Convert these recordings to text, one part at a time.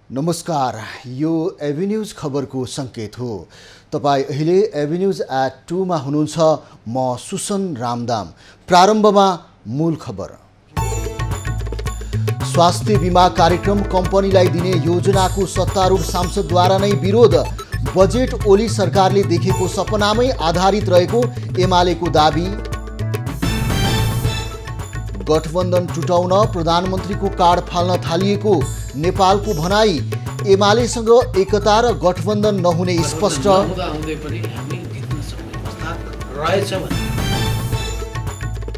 नमस्कार, यो एभिन्यूज खबरको संकेत हो। तपाई अहिले एभिन्यूज एट 2 मा हुनुहुन्छ। म सुसन रामदाम। प्रारम्भमा मूल खबर। स्वास्थ्य बीमा कार्यक्रम कम्पनीलाई दिने योजनाको सत्तारूढ सांसदद्वारा नै विरोध। बजेट ओली सरकारले देखेको सपनामै आधारित रहेको एमालेको दाबी। गठबन्धन टुटाउन प्रधानमन्त्रीको कार्ड फाल्न थालिएको नेपालको भनाई। एमालेसँग एकता र गठबन्धन नहुने स्पष्ट।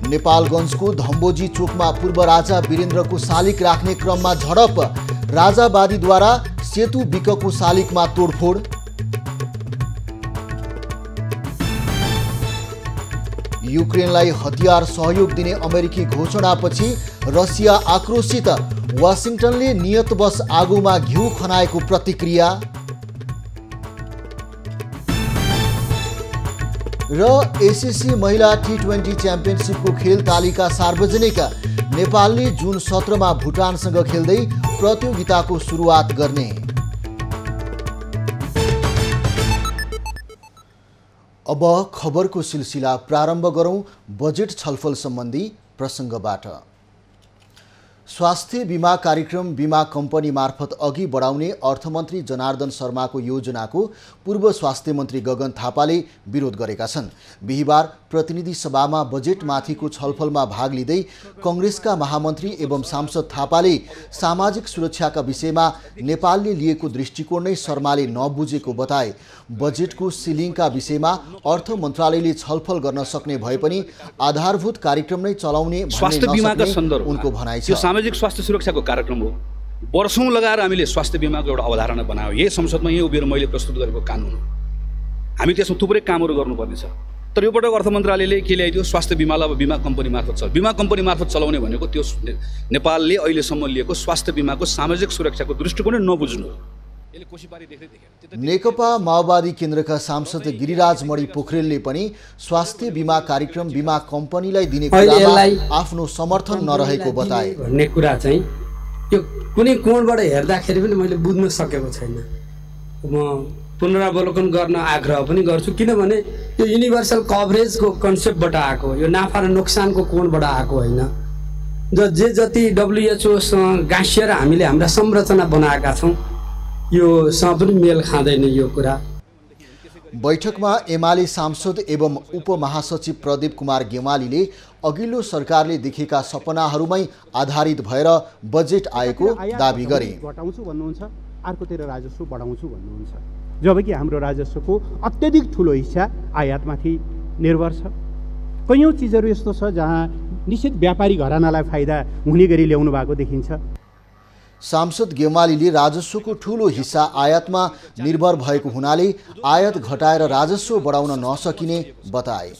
नेपालगञ्जको धम्बोजी चोकमा पूर्व राजा वीरेन्द्रको शालिग राख्ने क्रममा झडप। राजावादीद्वारा सेतु बिकको शालिगमा तोडफोड। युक्रेनलाई हतियार सहयोग दिने अमेरिकी घोषणापछि रसिया आक्रोशित। वाशिंटनले नियतवश आगोमा घिउ खनाएको प्रतिक्रिया। र एसएससी महिला T20 च्याम्पियनसिपको खेल तालिका सार्वजनिक। नेपालले जुन 17 मा भुटानसँग खेल्दै प्रतियोगिताको सुरुवात गर्ने। अब खबरको सिलसिला प्रारम्भ गरौं बजेट छलफल सम्बन्धी प्रसङ्गबाट। स्वास्थ्य बीमा कार्यक्रम बीमा कम्पनी मार्फत अघि बढाउने अर्थमन्त्री जनार्दन शर्माको योजनाको पूर्व स्वास्थ्य मन्त्री गगन थापाले विरोध गरेका छन्। बिहिबार प्रतिनिधि सभामा बजेटमाथिको छलफलमा भाग लिँदै कङ्ग्रेसका महामन्त्री एवं सांसद थापाले सामाजिक सुरक्षाका विषयमा नेपालले लिएको दृष्टिकोण नै शर्माले नबुझेको बताए। बजेटको सिलिङका विषयमा अर्थ मन्त्रालयले छलफल गर्न सक्ने भए पनि आधारभूत कार्यक्रम नै चलाउने स्वास्थ्य बीमाका सन्दर्भमा उनको भनाइ छ। सामाजिक स्वास्थ्य सुरक्षाको कार्यक्रम हो। वर्षौं लगाएर हामीले स्वास्थ्य बीमाको एउटा अवधारणा बनायौँ। यही संसदमा यही उभिएर मैले प्रस्तुत गरेको कानुन हो। हामी त्यसमा थुप्रै कामहरू गर्नुपर्नेछ। तर यो पटक अर्थ मन्त्रालयले के ल्याइदियो? स्वास्थ्य बीमालाई अब बीमा कम्पनी मार्फत चलाउने। बीमा कम्पनी मार्फत चलाउने भनेको त्यो नेपालले अहिलेसम्म लिएको स्वास्थ्य बीमाको सामाजिक सुरक्षाको दृष्टिकोण नबुझ्नु। नेकपा माओवादी केन्द्रका सांसद गिरिराज मणि पोखरेलले पनि स्वास्थ्य बीमा कार्यक्रम बीमा कम्पनीलाई दिने कुरामा आफ्नो समर्थन नरहेको बताए। भन्ने कुरा चाहिँ यो कुनै कोणबाट हेर्दाखेरि पनि मैले बुझ्न सकेको छैन। म पुनरावलोकन गर्न आग्रह पनि गर्छु, किनभने यो युनिभर्सल कभरेजको कन्सेप्टबाट आएको, यो नाफा र नोक्सानको कोणबाट आएको होइन। जे जति WHO गाँसिएर हामीले हाम्रा संरचना बनाएका छौँ योसँग पनि मेल खाँदैन यो कुरा। बैठकमा एमाले सांसद एवं उपमहासचिव प्रदीप कुमार गेवालीले अघिल्लो सरकारले देखेका सपनाहरूमै आधारित भएर बजेट आएको दाबी गरे। घटाउँछु भन्नुहुन्छ, अर्कोतिर राजस्व बढाउँछु भन्नुहुन्छ, जबकि हाम्रो राजस्वको अत्यधिक ठुलो हिस्सा आयातमाथि निर्भर छ। कयौँ चिजहरू यस्तो छ जहाँ निश्चित व्यापारी घरानालाई फाइदा हुने गरी ल्याउनु भएको देखिन्छ। सांसद गेवालीले राजस्वको ठूलो हिस्सा आयातमा निर्भर भएको हुनाले आयात घटाएर राजस्व बढाउन नसकिने बताए।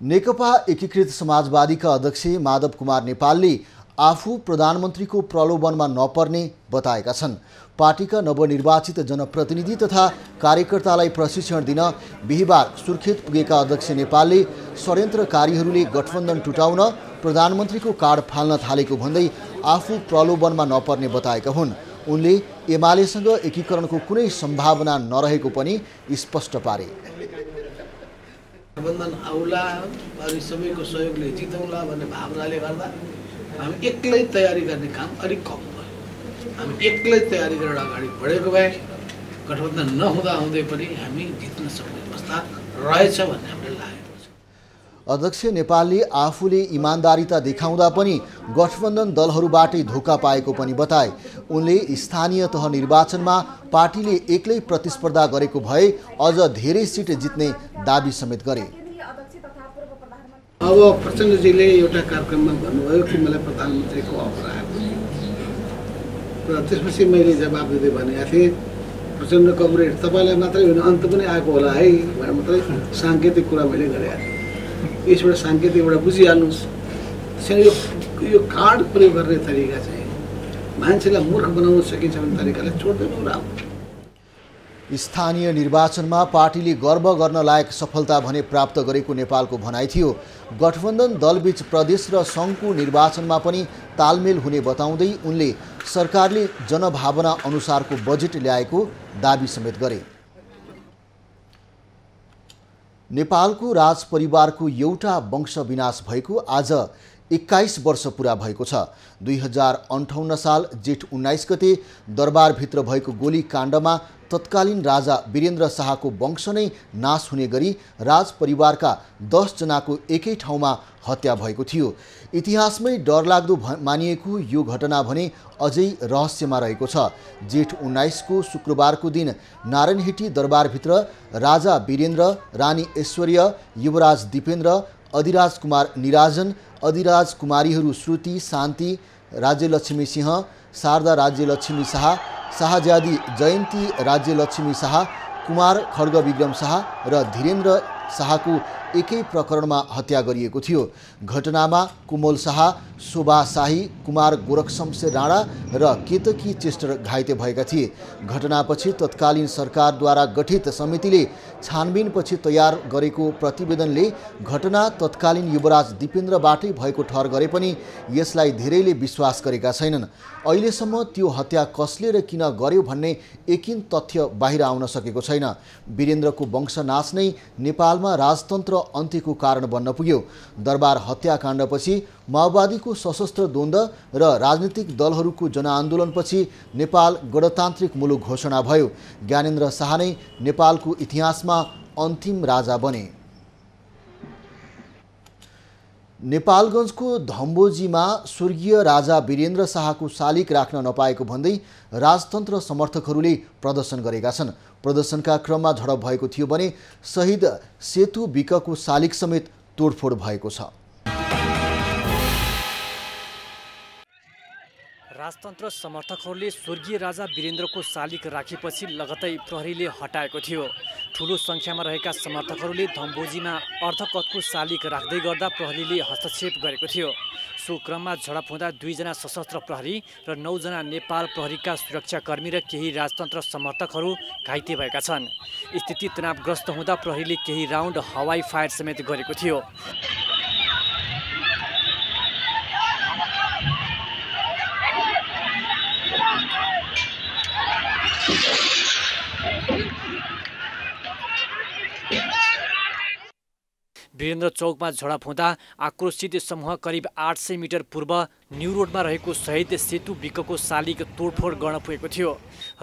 नेकपा एकीकृत समाजवादीका अध्यक्ष माधव कुमार नेपालले आफू प्रधानमन्त्रीको प्रलोभनमा नपर्ने बताएका छन्। पार्टीका नवनिर्वाचित जनप्रतिनिधि तथा कार्यकर्तालाई प्रशिक्षण दिन बिहिबार सुर्खेत पुगेका अध्यक्ष नेपालले षड्यन्त्रकारीहरूले गठबन्धन टुटाउन प्रधानमन्त्रीको कार्ड फाल्न थालेको भन्दै आफू प्रलोभनमा नपर्ने बताएका हुन्। उनले एमालेसँग एकीकरणको कुनै सम्भावना नरहेको पनि स्पष्ट पारे। गठबन्धन आउला अनि सबैको सहयोगले जितौँला भन्ने भावनाले गर्दा हामी एक्लै तयारी गर्ने काम अलिक कम भयो। हामी एक्लै तयारी गरेर अगाडि बढेको भए गठबन्धन नहुँदा हुँदै पनि हामी जित्न सक्ने अवस्था रहेछ भन्ने हामीलाई लाग्यो। अध्यक्ष नेपालले आफूले इमान्दारिता देखाउँदा पनि गठबन्धन दलहरूबाटै धोका पाएको पनि बताए। उनले स्थानीय तह निर्वाचनमा पार्टीले एक्लै प्रतिस्पर्धा गरेको भए अझ धेरै सिट जित्ने दाबी समेत गरे। अब प्रचण्डजीले एउटा कार्यक्रममा भन्नुभयो कि मलाई प्रधानमन्त्रीको अफर आएको र त्यसपछि मैले जवाब दिँदै भनेको थिएँ प्रचण्ड कमरेड तपाईँलाई मात्रै होइन अन्त पनि आएको होला है भनेर मात्रै साङ्केतिक कुरा मैले गरेको थिएँ। यसबाट साङ्केतिकबाट बुझिहाल्नुहोस्। यो कार्ड प्रयोग गर्ने तरिका चाहिँ मान्छेलाई मूर्ख बनाउन सकिन्छ भन्ने तरिकाले छोड्दैन राम्रो। स्थानीय निर्वाचनमा पार्टीले गर्व गर्न लायक सफलता भने प्राप्त गरेको नेपालको भनाइ थियो। गठबन्धन दलबीच प्रदेश र सङ्घको निर्वाचनमा पनि तालमेल हुने बताउँदै उनले सरकारले जनभावना अनुसारको बजेट ल्याएको दाबी समेत गरे। नेपालको राजपरिवारको एउटा वंश विनाश भएको आज 21 वर्ष पुरा भएको छ। 2058 साल जेठ 19 गते दरबारभित्र भएको गोलीकाण्डमा तत्कालीन राजा वीरेन्द्र शाहको वंश नै नाश हुने गरी राजपरिवारका 10 जनाको एकै ठाउँमा हत्या भएको थियो। इतिहासमै डरलाग्दो मानिएको यो घटना भने अझै रहस्यमा रहेको छ। जेठ 19 को शुक्रबारको दिन नारायणहिटी दरबारभित्र राजा वीरेन्द्र, रानी ऐश्वर्य, युवराज दिपेन्द्र, अधिराज कुमार निराजन, अधिराज कुमारीहरू श्रुति, शान्ति, राज्यलक्ष्मी सिंह, शारदा राज्यलक्ष्मी शाह, शाहज्यादी जयन्ती राज्यलक्ष्मी शाह, कुमार खड्ग विक्रम शाह र धीरेन्द्र शाहको एकै प्रकरणमा हत्या गरिएको थियो। घटनामा कुमोल शाह, शोभा शाही, कुमार गोरखशमशेर राणा र केतकी चेस्टर घाइते भएका थिए। घटनापछि तत्कालीन सरकारद्वारा गठित समितिले छानबिनपछि तयार गरेको प्रतिवेदनले घटना तत्कालीन युवराज दिपेन्द्रबाटै भएको ठहर गरे पनि यसलाई धेरैले विश्वास गरेका छैनन्। अहिलेसम्म त्यो हत्या कसले र किन गर्यो भन्ने एकिन तथ्य बाहिर आउन सकेको छैन। वीरेन्द्रको वंशनाश नै नेपालमा राजतन्त्र अन्त्यको कारण बन्न पुग्यो। दरबार हत्याकाण्डपछि माओवादीको सशस्त्र द्वन्द्व र राजनीतिक दलहरूको जनआन्दोलनपछि नेपाल गणतान्त्रिक मुलुक घोषणा भयो। ज्ञानेन्द्र शाह नै नेपालको इतिहासमा अन्तिम राजा बने। नेपालगञ्जको धम्बोजीमा स्वर्गीय राजा वीरेन्द्र शाहको शालिग राख्न नपाएको भन्दै राजतन्त्र समर्थकहरूले प्रदर्शन गरेका छन्। प्रदर्शनका क्रममा झडप भएको थियो भने शहीद सेतु विकको शालिग समेत तोडफोड भएको छ। राजतन्त्र समर्थकहरूले स्वर्गीय राजा वीरेन्द्रको शालिग राखेपछि लगतै प्रहरीले हटाएको थियो। ठुलो सङ्ख्यामा रहेका समर्थकहरूले धम्बोजीमा अर्धकतको शालिग राख्दै गर्दा प्रहरीले हस्तक्षेप गरेको थियो। सो क्रममा झडप हुँदा 2 जना सशस्त्र प्रहरी र 9 जना नेपाल प्रहरीका सुरक्षाकर्मी र केही राजतन्त्र समर्थकहरू घाइते भएका छन्। स्थिति तनावग्रस्त हुँदा प्रहरीले केही राउन्ड हवाई फायर समेत गरेको थियो। वीरेन्द्र चौकमा झडप हुँदा आक्रोशित समूह करिब 800 मिटर पूर्व न्यू रोडमा रहेको शहीद सेतु विकको शालिग तोडफोड गर्न पुगेको थियो।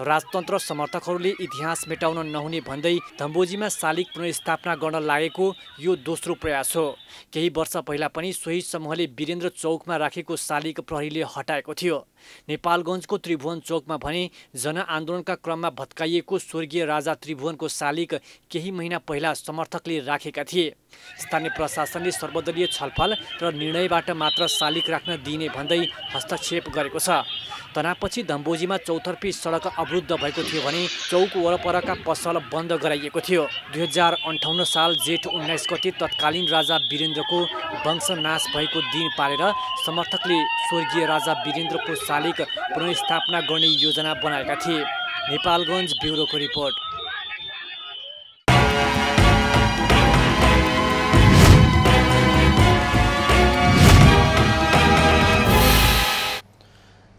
राजतन्त्र समर्थकहरूले इतिहास मेटाउन नहुने भन्दै धम्बोजीमा शालिग पुनर्स्थापना गर्न लागेको यो दोस्रो प्रयास हो। केही वर्ष पहिला पनि सोही समूहले वीरेन्द्र चौकमा राखेको शालिग प्रहरीले हटाएको थियो। नेपालगञ्जको त्रिभुवन चौकमा भने जनआन्दोलनका क्रममा भत्काइएको स्वर्गीय राजा त्रिभुवनको शालिग केही महिना पहिला समर्थकले राखेका थिए। स्थानीय प्रशासनले सर्वदलीय छलफल र निर्णयबाट मात्र शालिग राख्न दिइने भन्दै हस्तक्षेप गरेको छ। तनावपछि धम्बोजीमा चौतर्फी सडक अवरुद्ध भएको थियो भने चौक वरपरका पसल बन्द गराइएको थियो। 2058 साल जेठ 19 गते तत्कालीन राजा वीरेन्द्रको वंशनाश भएको दिन पारेर समर्थकले स्वर्गीय राजा वीरेन्द्रको शालिग पुनर्स्थापना गर्ने योजना बनाएका थिए। नेपालगञ्ज ब्युरोको रिपोर्ट।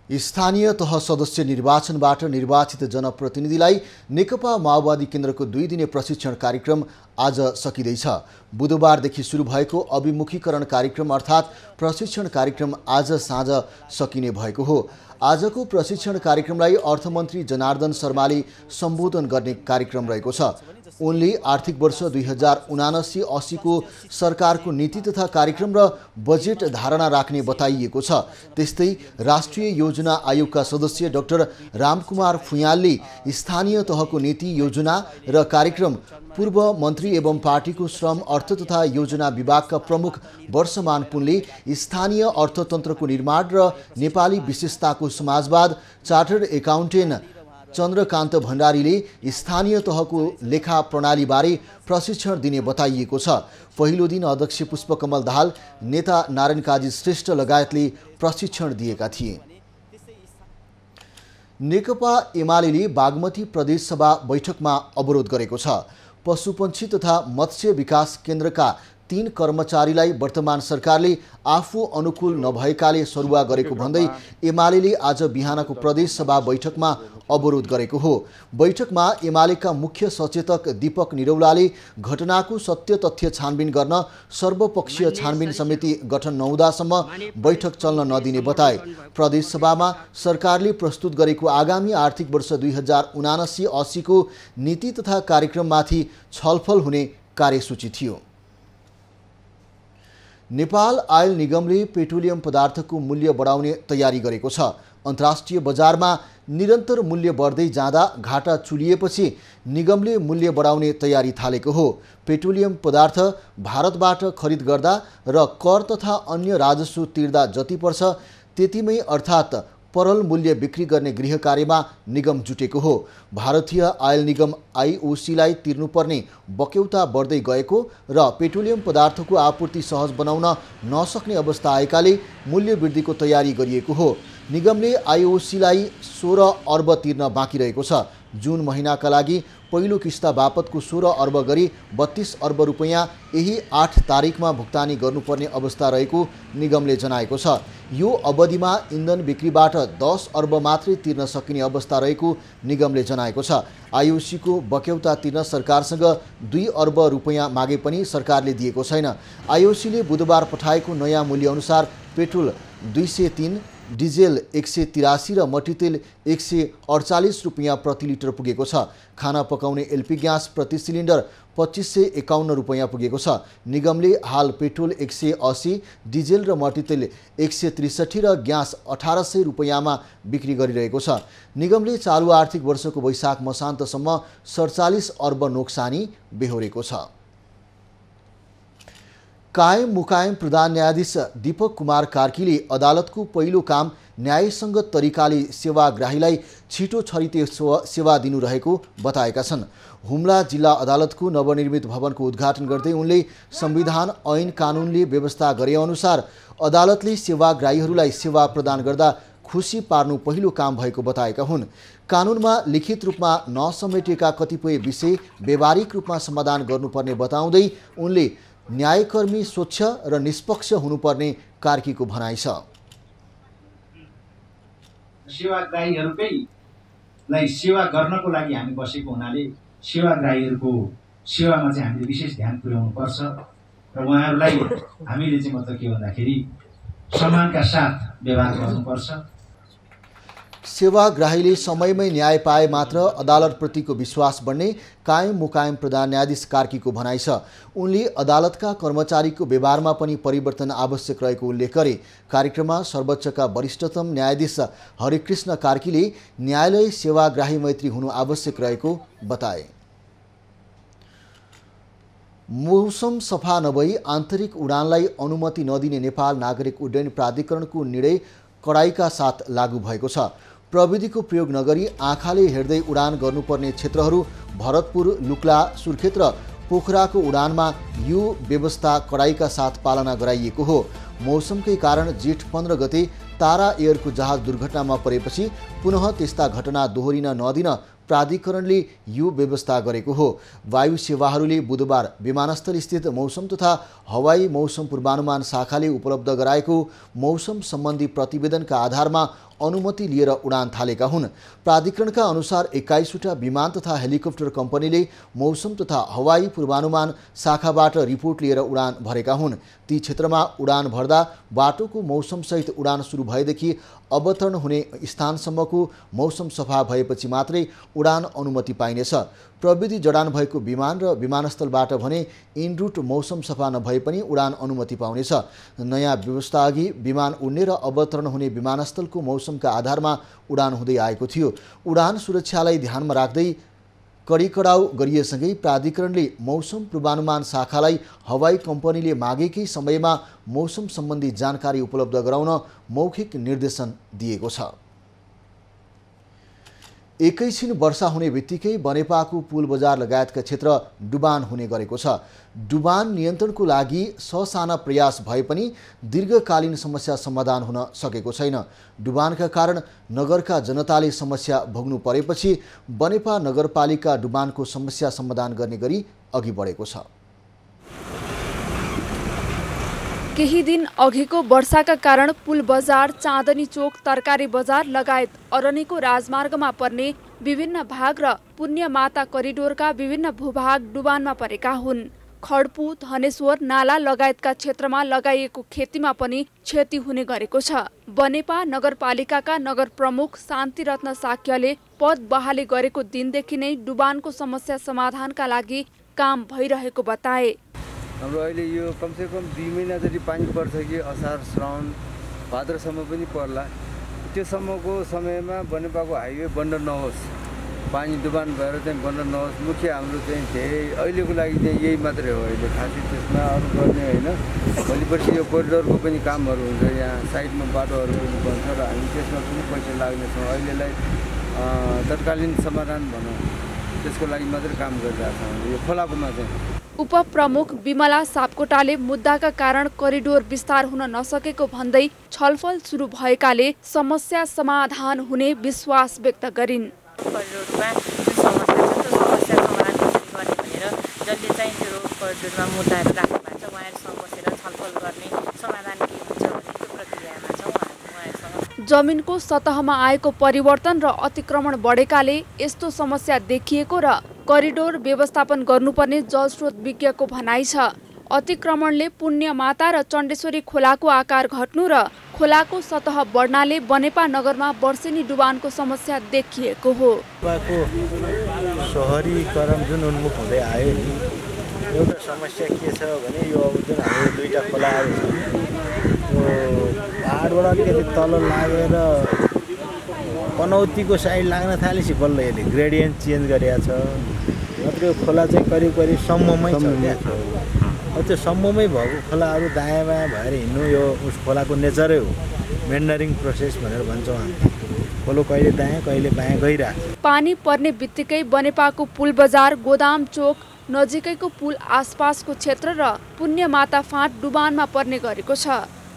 स्थानीय तह सदस्य निर्वाचनबाट निर्वाचित जनप्रतिनिधिलाई नेकपा माओवादी केन्द्रको 2 दिने प्रशिक्षण कार्यक्रम आज सकिँदैछ। बुधबारदेखि सुरु भएको अभिमुखीकरण कार्यक्रम अर्थात् प्रशिक्षण कार्यक्रम आज साँझ सकिने भएको हो। आजको प्रशिक्षण कार्यक्रमलाई अर्थमन्त्री जनार्दन शर्माले सम्बोधन गर्ने कार्यक्रम रहेको छ। उनले आर्थिक वर्ष 2079-80 को सरकारको नीति तथा कार्यक्रम र बजेट धारणा राख्ने बताइएको छ। त्यस्तै राष्ट्रिय योजना आयोगका सदस्य डाक्टर रामकुमार फुयालले स्थानीय तहको नीति योजना र कार्यक्रम पूर्व मन्त्री एवं पार्टीको श्रम अर्थ तथा योजना विभागका प्रमुख वर्षमान पुनले स्थानीय अर्थतन्त्रको निर्माण र नेपाली विशेषताको समाजवाद चार्टर्ड एकाउन्टेन्ट चन्द्रकान्त भण्डारीले स्थानीय तहको लेखा प्रणालीबारे प्रशिक्षण दिने बताइएको छ। पहिलो दिन अध्यक्ष पुष्पकमल दाहाल, नेता नारायण काजी श्रेष्ठ लगायतले प्रशिक्षण दिएका थिए। नेकपा एमालेले बागमती प्रदेशसभा बैठकमा अवरोध गरेको छ। पशुपन्छी तथा मत्स्य विकास केन्द्रका 3 कर्मचारीलाई वर्तमान सरकारले आफू अनुकूल नभएकाले सरुवा गरेको भन्दै एमालेले आज बिहानको प्रदेश सभा बैठकमा अवरोध गरेको हो। बैठकमा एमालेका मुख्य सचेतक दीपक निरौलाले घटनाको सत्य तथ्य छानबिन गर्न सर्वपक्षीय छानबिन समिति गठन नहुँदासम्म बैठक चल्न नदिने बताए। प्रदेश सभामा सरकारले प्रस्तुत गरेको आगामी आर्थिक वर्ष 2079-80 को नीति तथा कार्यक्रममाथि छलफल हुने कार्यसूची थियो। नेपाल आयल निगमले पेट्रोलियम पदार्थको मूल्य बढाउने तयारी गरेको छ। अन्तर्राष्ट्रिय बजारमा निरन्तर मूल्य बढ्दै जाँदा घाटा चुलिएपछि निगमले मूल्य बढाउने तयारी थालेको हो। पेट्रोलियम पदार्थ भारतबाट खरिद गर्दा र कर तथा अन्य राजस्व तिर्दा जति पर्छ त्यतिमै अर्थात् परल मूल्य बिक्री गर्ने गृह कार्यमा निगम जुटेको हो। भारतीय आयल निगम आईओसीलाई तिर्नुपर्ने बक्यौता बढ्दै गएको र पेट्रोलियम पदार्थको आपूर्ति सहज बनाउन नसक्ने अवस्था आएकाले मूल्य वृद्धिको तयारी गरिएको हो। निगमले आईओसीलाई 16 अर्ब तिर्न बाँकी रहेको छ। जुन महिनाका लागि पहिलो किस्ता बापतको 16 अर्ब गरी 32 अर्ब रुपैयाँ यही 8 तारिकमा भुक्तानी गर्नुपर्ने अवस्था रहेको निगमले जनाएको छ। यो अवधिमा इन्धन बिक्रीबाट 10 अर्ब मात्रै तिर्न सकिने अवस्था रहेको निगमले जनाएको छ। आईओसीको बक्यौता तिर्न सरकारसँग 2 अर्ब रुपैयाँ मागे पनि सरकारले दिएको छैन। आईओसीले बुधबार पठाएको नयाँ मूल्यअनुसार पेट्रोल 203, डिजेल 183 र मट्टीतेल 148 रुपैयाँ प्रति लिटर पुगेको छ। खाना पकाउने एलपी ग्यास प्रति सिलिन्डर 2551 रुपैयाँ पुगेको छ। निगमले हाल पेट्रोल 180, डिजेल र मट्टीतेल 163 र ग्यास 1800 रुपैयाँमा बिक्री गरिरहेको छ। निगमले चालु आर्थिक वर्षको वैशाख मसान्तसम्म 47 अर्ब नोक्सानी बेहोरेको छ। कायम मुकायम प्रधान न्यायाधीश दीपक कुमार कार्कीले अदालतको पहिलो काम न्यायसङ्गत तरिकाले सेवाग्राहीलाई छिटो छरिते सेवा दिनु रहेको बताएका छन्। हुम्ला जिल्ला अदालतको नवनिर्मित भवनको उद्घाटन गर्दै उनले संविधान ऐन कानुनले व्यवस्था गरे अनुसार अदालतले सेवाग्राहीहरूलाई सेवा प्रदान गर्दा खुसी पार्नु पहिलो काम भएको बताएका हुन्। कानुनमा लिखित रूपमा नसमेटेका कतिपय विषय व्यावहारिक रूपमा समाधान गर्नुपर्ने बताउँदै उनले न्यायकर्मी स्वच्छ र निष्पक्ष हुनुपर्ने कार्कीको भनाइ छ। सेवाग्राहीहरूलाई सेवा गर्नको लागि हामी बसेको हुनाले सेवाग्राहीहरूको सेवामा चाहिँ हामीले विशेष ध्यान पुर्याउनु पर्छ र उहाँहरूलाई हामीले चाहिँ मतलब के भन्दाखेरि सम्मानका साथ व्यवहार गर्नुपर्छ। सेवाग्राहीले समयमै न्याय पाए मात्र अदालतप्रतिको विश्वास बढ्ने कायम मुकायम प्रधान न्यायाधीश कार्कीको भनाइ छ। उनले अदालतका कर्मचारीको व्यवहारमा पनि परिवर्तन आवश्यक रहेको उल्लेख गरे। कार्यक्रममा सर्वोच्चका वरिष्ठतम न्यायाधीश हरिकृष्ण कार्कीले न्यायालय सेवाग्राही मैत्री हुनु आवश्यक रहेको बताए। मौसम सफा नभई आन्तरिक उडानलाई अनुमति नदिने नेपाल नागरिक उड्डयन प्राधिकरणको निर्णय कडाइका साथ लागू भएको छ। प्रविधिको प्रयोग नगरी आँखाले हेर्दै उडान गर्नुपर्ने क्षेत्रहरू भरतपुर, लुक्ला, सुर्खेत र पोखराको उडानमा यो व्यवस्था कडाइका साथ पालना गराइएको हो। मौसमकै कारण जेठ 15 गते तारा एयरको जहाज दुर्घटनामा परेपछि पुनः त्यस्ता घटना दोहोरिन नदिन प्राधिकरणले यो व्यवस्था गरेको हो। वायु सेवाहरूले बुधबार विमानस्थल स्थित मौसम तथा हवाई मौसम पूर्वानुमान शाखाले उपलब्ध गराएको मौसम सम्बन्धी प्रतिवेदनका आधारमा अनुमति लिएर उडान थालेका हुन्। प्राधिकरणका अनुसार 21वटा विमान तथा हेलिकप्टर कम्पनीले मौसम तथा हवाई पूर्वानुमान शाखाबाट रिपोर्ट लिएर उडान भरेका हुन्। ती क्षेत्रमा उडान भर्दा बाटोको मौसमसहित उडान सुरु भएदेखि अवतरण हुने स्थानसम्मको मौसम सफा भएपछि मात्रै उडान अनुमति पाइनेछ। प्रविधि जडान भएको विमान र विमानस्थलबाट भने इनरुट मौसम सफा नभए पनि उडान अनुमति पाउनेछ। नयाँ व्यवस्था अघि विमान उड्ने र अवतरण हुने विमानस्थलको मौसमका आधारमा उडान हुँदै आएको थियो। उडान सुरक्षालाई ध्यानमा राख्दै कडिकडाउ गरिएसँगै प्राधिकरणले मौसम पूर्वानुमान शाखालाई हवाई कम्पनीले मागेकै समयमा मौसम सम्बन्धी जानकारी उपलब्ध गराउन मौखिक निर्देशन दिएको छ। एकैछिन वर्षा हुने बित्तिकै बनेपाको पुल बजार लगायतका क्षेत्र डुबान हुने गरेको छ। डुबान नियन्त्रणको लागि ससाना प्रयास भए पनि दीर्घकालीन समस्या समाधान हुन सकेको छैन। डुबानका कारण नगरका जनताले समस्या भोग्नु परेपछि बनेपा नगरपालिका डुबानको समस्या समाधान गर्ने गरी अघि बढेको छ। केही दिन अघिको वर्षाका कारण पुल बजार, चाँदनी चोक, तरकारी बजार लगायत अरनिको राजमार्गमा पर्ने विभिन्न भाग र पुण्यमाता करिडोरका विभिन्न भूभाग डुबानमा परेका हुन्। खड्पु, धनेश्वर, नाला लगायतका क्षेत्रमा लगाइएको खेतीमा पनि क्षति हुने गरेको छ। बनेपा नगरपालिकाका नगर प्रमुख शान्तिरत्न साक्यले पद बहाली गरेको दिनदेखि नै डुबानको समस्या समाधानका लागि काम भइरहेको बताए। हाम्रो अहिले यो कमसेकम 2 महिना जति पानी पर्छ कि असार, श्रावण, भाद्रसम्म पनि पर्ला। त्योसम्मको समयमा बनेपाको हाइवे बन्द नहोस्, पानी डुबान भएर चाहिँ बन्द नहोस्। मुख्य हाम्रो चाहिँ धेरै अहिलेको लागि चाहिँ यही मात्रै हो। अहिले खासै त्यसमा अरू गर्ने होइन। भोलि पर्सि यो कोरिडोरको पनि कामहरू हुन्छ, यहाँ साइडमा बाटोहरू पनि बन्छ र हामी त्यसमा पनि पैसा लाग्नेछौँ। अहिलेलाई तत्कालीन समाधान भनौँ त्यसको लागि मात्रै काम गरिरहेछौँ यो खोलाकोमा चाहिँ। उपप्रमुख विमला सापकोटाले मुद्दाका कारण करिडोर विस्तार हुन नसकेको भन्दै छलफल सुरु भएकाले समस्या समाधान हुने विश्वास व्यक्त गरिन्। करिडोरमा जुन समस्या छ त्यो समस्या समाधान कसरी गर्ने भनेर जसले चाहिँ त्यो करिडोरमा मुद्दाहरू राख्नु भएको छ उहाँहरूसँग बसेर छलफल गर्ने समाधान के हुन्छ भन्ने त्यो प्रक्रियामा छौँ उहाँहरूसँग। जमिनको सतहमा आएको परिवर्तन र अतिक्रमण बढेकाले यस्तो समस्या देखिएको र करिडोर व्यवस्थापन गर्नुपर्ने जलस्रोत विज्ञको भनाइ छ। अतिक्रमणले पुण्यमाता र चण्डेश्वरी खोलाको आकार घट्नु र खोलाको सतह बढ्नाले बनेपा नगरमा वर्षेनी डुबानको समस्या देखिएको हो। शहरीकरण जुन उन्मुख हुँदै आयो नि, एउटा समस्या के छ भने यो अब जुन हाम्रो 2टा खोलाहरू छ यो पहाडबाट अलिकति तल लागेर पनौतीको साइड लाग्न थालेपछि बल्ल यसले ग्रेडियन्ट चेन्ज गरेको छ। नत्र यो खोला चाहिँ करिब सम्ममै छ। त्यो सम्ममै भएको खोलाहरू दायाँ बायाँ भएर हिँड्नु यो उस खोलाको नेचरै हो। मेन्डरिङ प्रोसेस भनेर भन्छौँ हामी। खोलो कहिले दायाँ कहिले बायाँ गइरहेको। पानी पर्ने बित्तिकै बनेपाको पुल बजार, गोदाम चोक, नजिकैको पुल आसपासको क्षेत्र र पुण्यमाता फाँट डुबानमा पर्ने गरेको छ।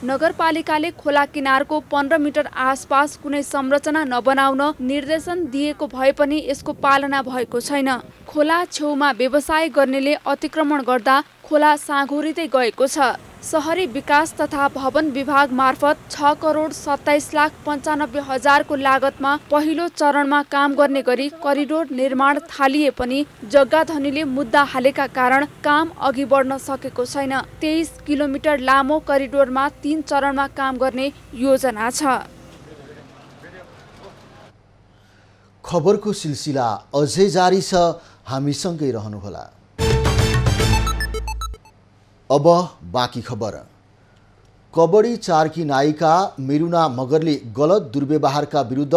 नगरपालिकाले खोला किनारको 15 मिटर आसपास कुनै संरचना नबनाउन निर्देशन दिएको भए पनि यसको पालना भएको छैन। खोला छेउमा व्यवसाय गर्नेले अतिक्रमण गर्दा खोला साँघुरिँदै गएको छ। शहरी विकास तथा भवन विभाग मार्फत 6,27,95,000 को लागतमा पहिलो चरणमा काम गर्ने गरी करिडोर निर्माण थालिए पनि जग्गा धनीले मुद्दा हालेका कारण काम अघि बढ्न सकेको छैन। 23 किलोमिटर लामो करिडोरमा 3 चरणमा काम गर्ने योजना छ। खबरको सिलसिला अझै जारी छ, हामीसँगै रहनुहोला। अब बाँकी खबर। कबड्डी 4 की नायिका मेरुना मगरले गलत दुर्व्यवहारका विरुद्ध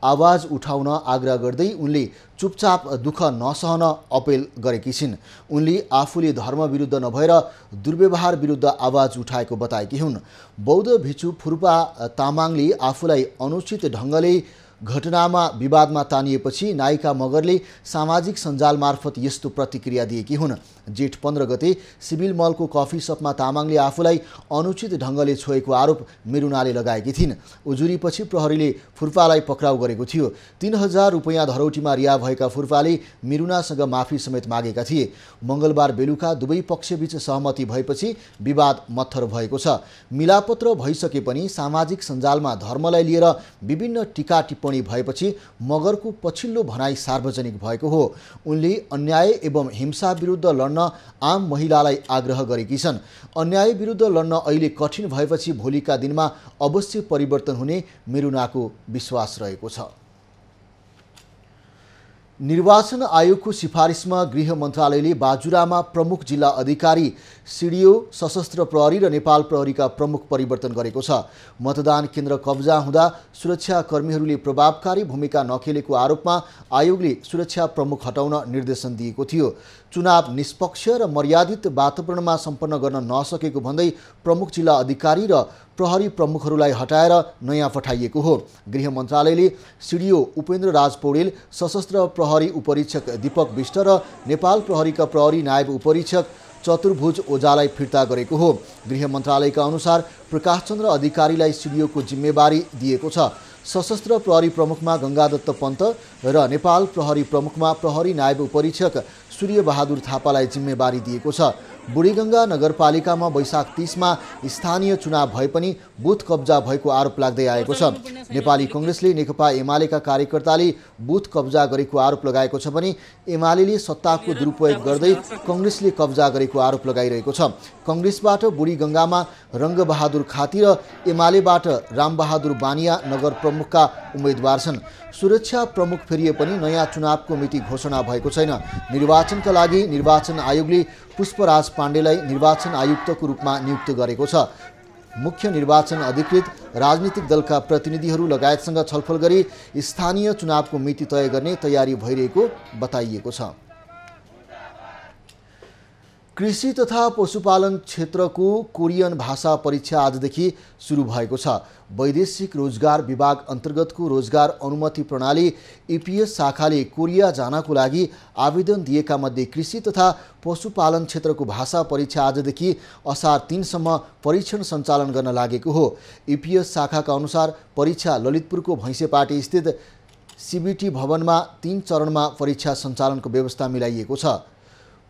आवाज उठाउन आग्रह गर्दै उनले चुपचाप दुःख नसहन अपिल गरेकी छिन्। उनले आफूले धर्म विरुद्ध नभएर दुर्व्यवहार विरुद्ध आवाज उठाएको बताएकी हुन्। बौद्ध भिक्षु फुर्पा तामाङले आफूलाई अनुचित ढङ्गले घटनामा विवादमा तानिएपछि नायिका मगरले सामाजिक सञ्जाल मार्फत यस्तो प्रतिक्रिया दिएकी हुन्। जेठ 15 गते सिभिल मलको कफी सपमा तामाङले आफूलाई अनुचित ढङ्गले छोएको आरोप मेरुनाले लगाएकी थिइन्। उजुरीपछि प्रहरीले फुर्पालाई पक्राउ गरेको थियो। 3000 रुपैयाँ धरौटीमा रिहा भएका फुर्पाले मेरुनासँग माफी समेत मागेका थिए। मङ्गलबार बेलुका दुवै पक्षबीच सहमति भएपछि विवाद मत्थर भएको छ। मिलापत्र भइसके पनि सामाजिक सञ्जालमा धर्मलाई लिएर विभिन्न टीका टिप्पणी भएपछि मगरको पछिल्लो भनाइ सार्वजनिक भएको हो। उनले अन्याय एवं हिंसा विरुद्ध लड्न आम महिलालाई आग्रह गरेकी छन्। अन्याय विरुद्ध लड्न अहिले कठिन भएपछि भोलिका दिनमा अवश्य परिवर्तन हुने मेरुनाको विश्वास रहेको छ। निर्वाचन आयोगको सिफारिसमा गृह मन्त्रालयले बाजुरामा प्रमुख जिल्ला अधिकारी, सिडिओ, सशस्त्र प्रहरी र नेपाल प्रहरीका प्रमुख परिवर्तन गरेको छ। मतदान केन्द्र कब्जा हुँदा सुरक्षाकर्मीहरूले प्रभावकारी भूमिका नखेलेको आरोपमा आयोगले सुरक्षा प्रमुख हटाउन निर्देशन दिएको थियो। चुनाव निष्पक्ष र मर्यादित वातावरणमा सम्पन्न गर्न नसकेको भन्दै प्रमुख जिल्ला अधिकारी र प्रहरी प्रमुखहरूलाई हटाएर नयाँ पठाइएको हो। गृह मन्त्रालयले सिडिओ उपेन्द्र राज पौडेल, सशस्त्र प्रहरी उपरीक्षक दीपक विष्ट र नेपाल प्रहरीका प्रहरी नायब उपरीक्षक चतुर्भुज ओझालाई फिर्ता गरेको हो। गृह मन्त्रालयका अनुसार प्रकाश चन्द्र अधिकारीलाई सिडिओको जिम्मेवारी दिएको छ। सशस्त्र प्रहरी प्रमुखमा गङ्गादत्त पन्त र नेपाल प्रहरी प्रमुखमा प्रहरी नायब उपरीक्षक सूर्यबहादुर थापालाई जिम्मेवारी दिएको छ। बुढीगङ्गा नगरपालिकामा वैशाख 30मा स्थानीय चुनाव भए पनि बुथ कब्जा भएको आरोप लाग्दै आएको छ। नेपाली कङ्ग्रेसले नेकपा एमालेका कार्यकर्ताले बुथ कब्जा गरेको आरोप लगाएको छ भने एमाले सत्ताको दुरुपयोग गर्दै कङ्ग्रेसले कब्जा गरेको आरोप लगाइरहेको छ। कङ्ग्रेसबाट बुढीगङ्गामा रङ्गबहादुर खाती र एमालेबाट रामबहादुर बानिया नगर प्रमुखका उम्मेदवार छन्। सुरक्षा प्रमुख फेरिए पनि नयाँ चुनावको मिति घोषणा भएको छैन। निर्वाचनका लागि निर्वाचन आयोगले पुष्पराज पाण्डेलाई निर्वाचन आयुक्तको रूपमा नियुक्त गरेको छ। मुख्य निर्वाचन अधिकृत राजनीतिक दलका प्रतिनिधिहरू लगायतसँग छलफल गरी स्थानीय चुनावको मिति तय गर्ने तयारी भइरहेको बताइएको छ। कृषि तथा पशुपालन क्षेत्रको कोरियन भाषा परीक्षा आजदेखि सुरु भएको छ। वैदेशिक रोजगार विभाग अन्तर्गतको रोजगार अनुमति प्रणाली EPS शाखाले कोरिया जानको लागि आवेदन दिएका मध्ये कृषि तथा पशुपालन क्षेत्रको भाषा परीक्षा आजदेखि असार 3 सम्म परीक्षण सञ्चालन गर्न लागेको हो। EPS शाखाका अनुसार परीक्षा ललितपुरको भैँसेपाटी स्थित CBT भवनमा 3 चरणमा परीक्षा सञ्चालनको व्यवस्था मिलाइएको छ।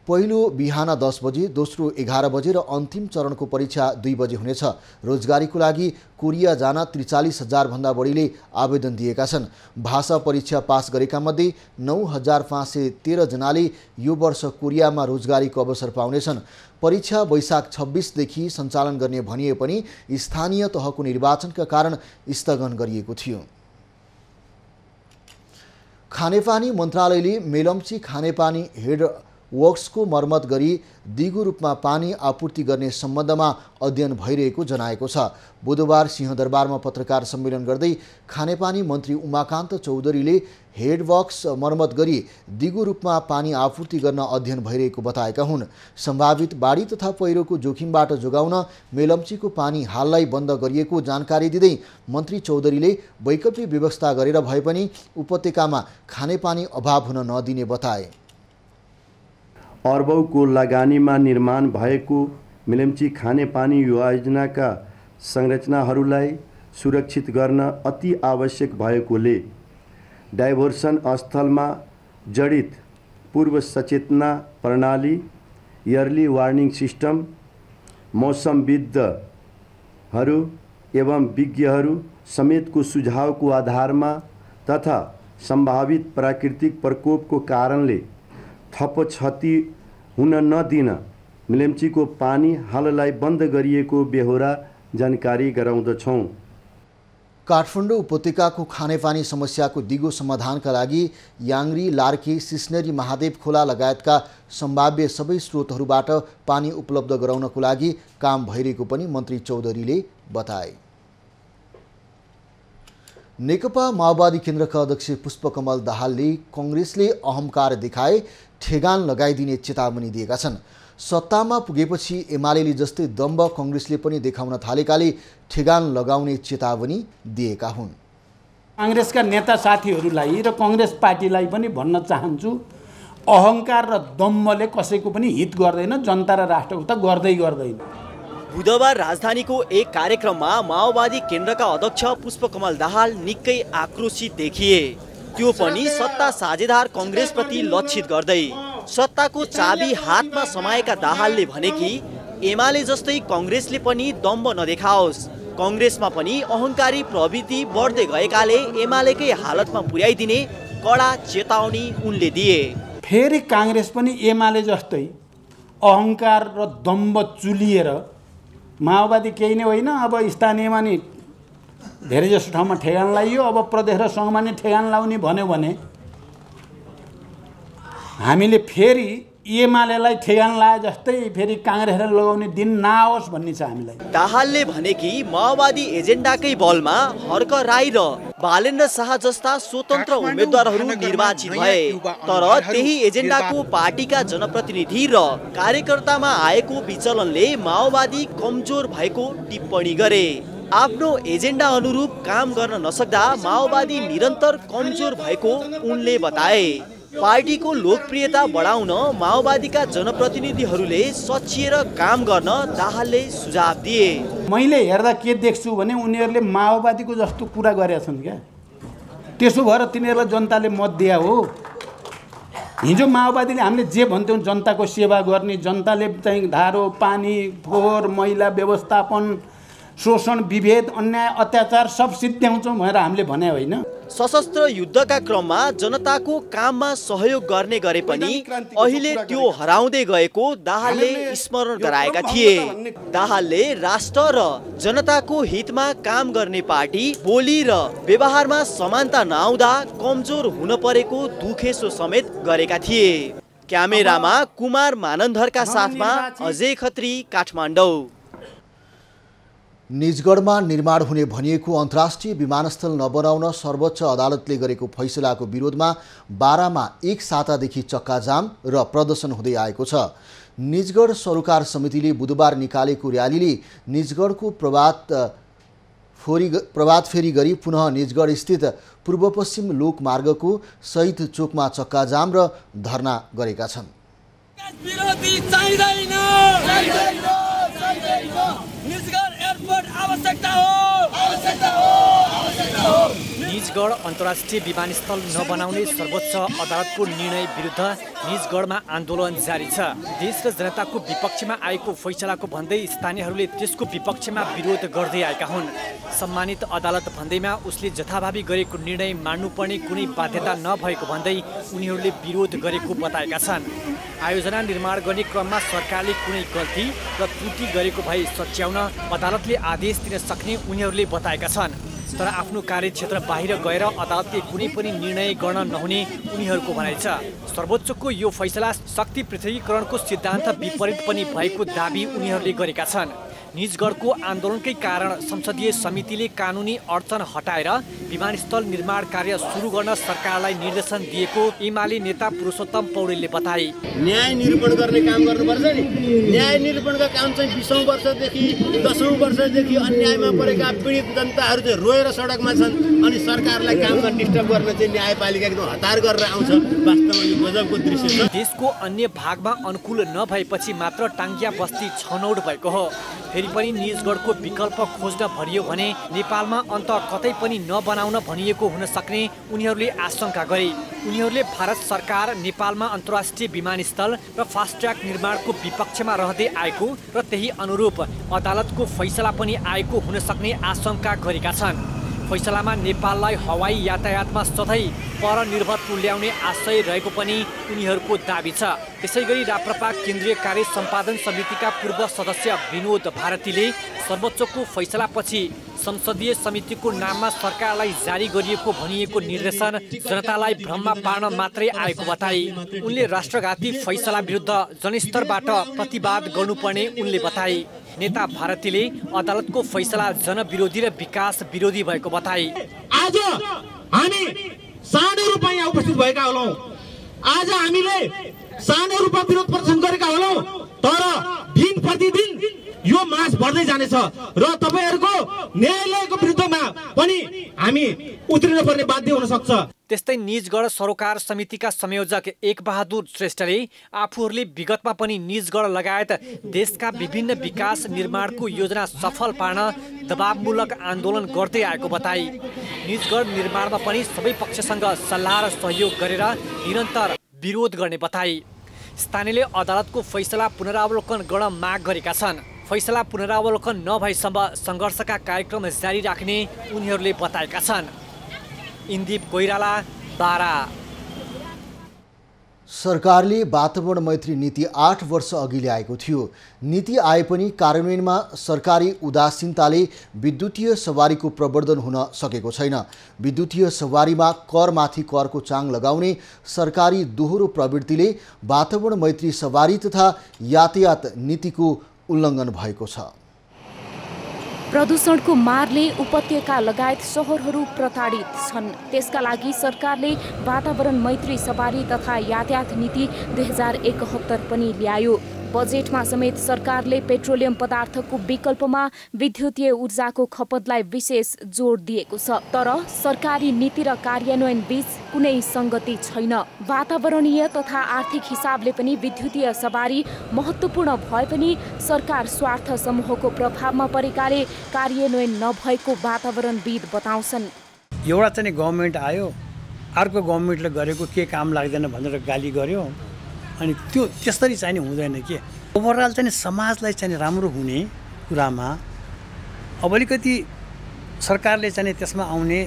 पहिलो बिहान 10 बजे, दोस्रो 11 बजे र अन्तिम चरणको परीक्षा 2 बजे हुनेछ। रोजगारीको लागि कोरिया जान 43,000 भन्दा बढीले आवेदन दिएका छन्। भाषा परीक्षा पास गरेका मध्ये 9,513 जनाले यो वर्ष कोरियामा रोजगारीको अवसर पाउनेछन्। परीक्षा वैशाख 26 देखि सञ्चालन गर्ने भनिए पनि स्थानीय तहको निर्वाचनका कारण स्थगन गरिएको थियो। खानेपानी मन्त्रालयले मेलम्ची खानेपानी हेड वर्क्सको मर्मत गरी दिगो रूपमा पानी आपूर्ति गर्ने सम्बन्धमा अध्ययन भइरहेको जनाएको छ। बुधबार सिंहदरबारमा पत्रकार सम्मेलन गर्दै खानेपानी मन्त्री उमाकान्त चौधरीले हेड वर्क्स मर्मत गरी दिगो रूपमा पानी आपूर्ति गर्न अध्ययन भइरहेको बताएका हुन्। सम्भावित बाढी तथा पहिरोको जोखिमबाट जोगाउन मेलम्चीको पानी हाललाई बन्द गरिएको जानकारी दिँदै मन्त्री चौधरीले वैकल्पिक व्यवस्था गरेर भए पनि उपत्यकामा खानेपानी अभाव हुन नदिने बताए। अर्बौंको लगानीमा निर्माण भएको मेलम्ची खानेपानी योजनाका संरचनाहरूलाई सुरक्षित गर्न अति आवश्यक भएकोले डाइभर्सन स्थलमा जडित पूर्व सचेतना प्रणाली, इयरली वार्निङ सिस्टम, मौसमविदहरू एवं विज्ञहरू समेतको सुझावको आधारमा तथा सम्भावित प्राकृतिक प्रकोपको कारणले थप क्षति हुन नदिन मेलम्चीको पानी हाललाई बन्द गरिएको बेहोरा जानकारी गराउँदछौँ। काठमाडौँ उपत्यकाको खानेपानी समस्याको दिगो समाधानका लागि याङ्री, लार्के, सिस्नेरी, महादेव खोला लगायतका सम्भाव्य सबै स्रोतहरूबाट पानी उपलब्ध गराउनको लागि काम भइरहेको पनि मन्त्री चौधरीले बताए। नेकपा माओवादी केन्द्रका अध्यक्ष पुष्पकमल दाहालले कङ्ग्रेसले अहङ्कार देखाए ठेगान लगाइदिने चेतावनी दिएका छन्। सत्तामा पुगेपछि एमाले जस्तै दम्ब कङ्ग्रेसले पनि देखाउन थालेकाले ठेगान लगाउने चेतावनी दिएका हुन्। काङ्ग्रेसका नेता साथीहरूलाई र कङ्ग्रेस पार्टीलाई पनि भन्न चाहन्छु, अहङ्कार र दम्बले कसैको पनि हित गर्दैन, जनता र राष्ट्रको त गर्दैन। बुधबार राजधानीको एक कार्यक्रममा माओवादी केन्द्रका अध्यक्ष पुष्पकमल दाहाल निकै आक्रोशित देखिए। त्यो पनि सत्ता साझेदार कङ्ग्रेसप्रति लक्षित गर्दै। सत्ताको चाबी हातमा समाएका दाहालले भने कि एमाले जस्तै कङ्ग्रेसले पनि दम्ब नदेखाओस्, कङ्ग्रेसमा पनि अहङ्कारी प्रवृत्ति बढ्दै गएकाले एमालेकै हालतमा पुर्याइदिने कडा चेतावनी उनले दिए। फेरि काङ्ग्रेस पनि एमाले जस्तै अहङ्कार र दम्ब चुलिएर माओवादी केही नै होइन, अब स्थानीयमा नि धेरै जसो ठाउँमा ठेगान लाइयो, अब प्रदेश र सङ्घमा नि ठेगान लाउने भन्यो भने हामीले फेरि एमालेलाई ठेगान लाए जस्तै फेरि काङ्ग्रेसलाई लगाउने दिन नआओस् भन्ने छ हामीलाई। दाहालले भने कि माओवादी एजेन्डाकै बलमा हर्क राई र बालेन्द्र शाह जस्ता स्वतन्त्र उम्मेदवारहरू निर्वाचित भए, तर त्यही एजेन्डाको पार्टीका जनप्रतिनिधि र कार्यकर्तामा आएको विचलनले माओवादी कमजोर भएको टिप्पणी गरे। आफ्नो एजेन्डा अनुरूप काम गर्न नसक्दा माओवादी निरन्तर कमजोर भएको उनले बताए। पार्टीको लोकप्रियता बढाउन माओवादीका जनप्रतिनिधिहरूले सचिएर काम गर्न दाहालले सुझाव दिए। मैले हेर्दा के देख्छु भने उनीहरूले माओवादीको जस्तो कुरा गरेका छन् क्या, त्यसो भएर तिनीहरूलाई जनताले मत दिया हो। हिजो माओवादीले हामीले जे भन्थ्यौँ जनताको सेवा गर्ने, जनताले चाहिँ धारो पानी फोहोर मैला व्यवस्थापन शोषण विभेद अन्याय अत्याचार सब सिद्ध्याउँछौँ भनेर हामीले भने होइन। सशस्त्र युद्धका क्रममा जनताको काममा सहयोग गर्ने गरे पनि अहिले त्यो हराउँदै गएको दाहालले स्मरण गराएका थिए। दाहालले राष्ट्र र जनताको हितमा काम गर्ने पार्टी बोली र व्यवहारमा समानता नआउँदा कमजोर हुन परेको दुखेसो समेत गरेका थिए। क्यामेरामा कुमार मानन्धरका साथमा अजय खत्री, काठमाडौँ। निजगढमा निर्माण हुने भनिएको अन्तर्राष्ट्रिय विमानस्थल नबनाउन सर्वोच्च अदालतले गरेको फैसलाको विरोधमा बारामा एक सातादेखि चक्काजाम र प्रदर्शन हुँदै आएको छ। निजगढ सरोकार समितिले बुधबार निकालेको र्यालीले निजगढको प्रभात फेरी गरी पुनः निजगढ स्थित पूर्व पश्चिम लोकमार्गको शहीद चोकमा चक्काजाम र धरना गरेका छन्। निजगढ अन्तर्राष्ट्रिय विमानस्थल नबनाउने सर्वोच्च अदालतको निर्णय विरुद्ध निजगढमा आन्दोलन जारी छ। देश र जनताको विपक्षमा आएको फैसलाको भन्दै स्थानीयहरूले त्यसको विपक्षमा विरोध गर्दै आएका हुन्। सम्मानित अदालत भन्दैमा उसले जथाभावी गरेको निर्णय मान्नुपर्ने कुनै बाध्यता नभएको भन्दै उनीहरूले विरोध गरेको बताएका छन्। आयोजना निर्माण गर्ने क्रममा सरकारले कुनै गल्ती र त्रुटि गरेको भए सच्याउन अदालतले आदेश दिन सक्ने उनीहरूले बताएका छन्। तर आफ्नो कार्यक्षेत्र बाहिर गएर अदालतले कुनै पनि निर्णय गर्न नहुने उनीहरूको भनाइ छ। सर्वोच्चको यो फैसला शक्ति पृथकीकरणको सिद्धान्त विपरीत पनि भएको दाबी उनीहरूले गरेका छन्। निजगढको आन्दोलनकै कारण संसदीय समितिले कानुनी अडचन हटाएर विमानस्थल निर्माण कार्य सुरु गर्न सरकारलाई निर्देशन दिएको एमाले नेता पुरुषोत्तम पौडेलले बताए। न्याय निरूपण गर्ने काम गर्नुपर्छ नि। न्याय निरूपणका काम चाहिँ 20औं वर्षदेखि 10औं वर्षदेखि अन्यायमा परेका पीडित जनताहरू चाहिँ रोएर सडकमा छन् अनि सरकारलाई काममा डिस्टर्ब गर्न चाहिँ न्यायपालिका एकदम हतार गरेर आउँछ। वास्तवमा यो गजबको दृश्य छ। देशको अन्य भागमा अनुकूल नभएपछि मात्र टाङ्गिया बस्ती छनौट भएको हो। फेरि पनि निजगढको विकल्प खोज्न भनियो भने नेपालमा अन्त कतै पनि नबनाउन भनिएको हुन सक्ने उनीहरूले आशंका गरे। उनीहरूले भारत सरकार नेपालमा अन्तर्राष्ट्रिय विमानस्थल र फास्ट ट्र्याक निर्माणको विपक्षमा रहँदै आएको र त्यही अनुरूप अदालतको फैसला पनि आएको हुन सक्ने आशंका गरेका छन्। फैसलामा नेपाललाई हवाई यातायातमा सधैँ परनिर्भर तुल्याउने आशय रहेको पनि उनीहरूको दाबी छ। त्यसैगरी राप्रपा केन्द्रीय कार्य सम्पादन समितिका पूर्व सदस्य विनोद भारतीले सर्वोच्चको फैसलापछि संसदीय समितिको नाममा सरकारलाई जारी गरिएको भनिएको निर्देशन जनतालाई भ्रममा पार्न मात्रै आएको बताए। उनले राष्ट्रघाती फैसला विरुद्ध जनस्तरबाट प्रतिवाद गर्नुपर्ने उनले बताए। नेता भारतीले अदालतको फैसला जनविरोधी र विकास विरोधी भएको बताए। आज हामी सानो रूपमा यहाँ उपस्थित भएका होलौं। आज हामीले सानो रूपमा विरोध प्रदर्शन गरेका होलौं। तर दिन प्रतिदिन यो मास बढ्दै जानेछ र तपाईहरुको न्यायालयको विरुद्धमा पनि हामी उत्रिन पर्ने बाध्य हुन सक्छ। त्यस्तै निजगढ सरोकार समितिका संयोजक एक बहादुर श्रेष्ठले आफूहरूले विगतमा पनि निजगढ लगायत देशका विभिन्न विकास निर्माणको योजना सफल पार्न दबावमूलक आन्दोलन गर्दै आएको बताए। निजगढ निर्माणमा पनि सबै पक्षसँग सल्लाह र सहयोग गरेर निरन्तर विरोध गर्ने बताए। स्थानीयले अदालतको फैसला पुनरावलोकन गर्न माग गरेका छन्। फैसला पुनरावलोकन नभएसम्म सङ्घर्षका कार्यक्रम जारी राख्ने उनीहरूले बताएका छन्। इन्दीप कोइराला, बारा। सरकारले वातावरण मैत्री नीति 8 वर्ष अघि ल्याएको थियो। नीति आए पनि कार्यान्वयनमा सरकारी उदासीनताले विद्युतीय सवारीको प्रवर्धन हुन सकेको छैन। विद्युतीय सवारीमा करमाथि करको चाङ लगाउने सरकारी दोहोरो प्रवृत्तिले वातावरण मैत्री सवारी तथा यातायात नीतिको उल्लङ्घन भएको छ। प्रदूषणको मारले उपत्यका लगायत सहरहरू प्रताडित छन्। त्यसका लागि सरकारले वातावरण मैत्री सवारी तथा यातायात नीति 2071 पनि ल्यायो। बजेटमा समेत सरकारले पेट्रोलियम पदार्थको विकल्पमा विद्युतीय ऊर्जाको खपतलाई विशेष जोड दिएको छ। तर सरकारी नीति र कार्यान्वयन बीच कुनै संगति छैन। वातावरणीय तथा आर्थिक हिसाबले पनि विद्युतीय सवारी महत्त्वपूर्ण भए पनि सरकार स्वार्थ समूहको प्रभावमा परेकाले कार्यान्वयन नभएको वातावरणविद बताउँछन्। एउटा चाहिँ गभर्नमेन्ट आयो अर्को गभर्मेन्टले गरेको के काम लाग्दैन भनेर गाली गर्यो अनि त्यो त्यसरी चाहिँ हुँदैन के ओभरअल चाहिँ समाजलाई चाहिँ राम्रो हुने कुरामा अब अलिकति सरकारले चाहिँ त्यसमा आउने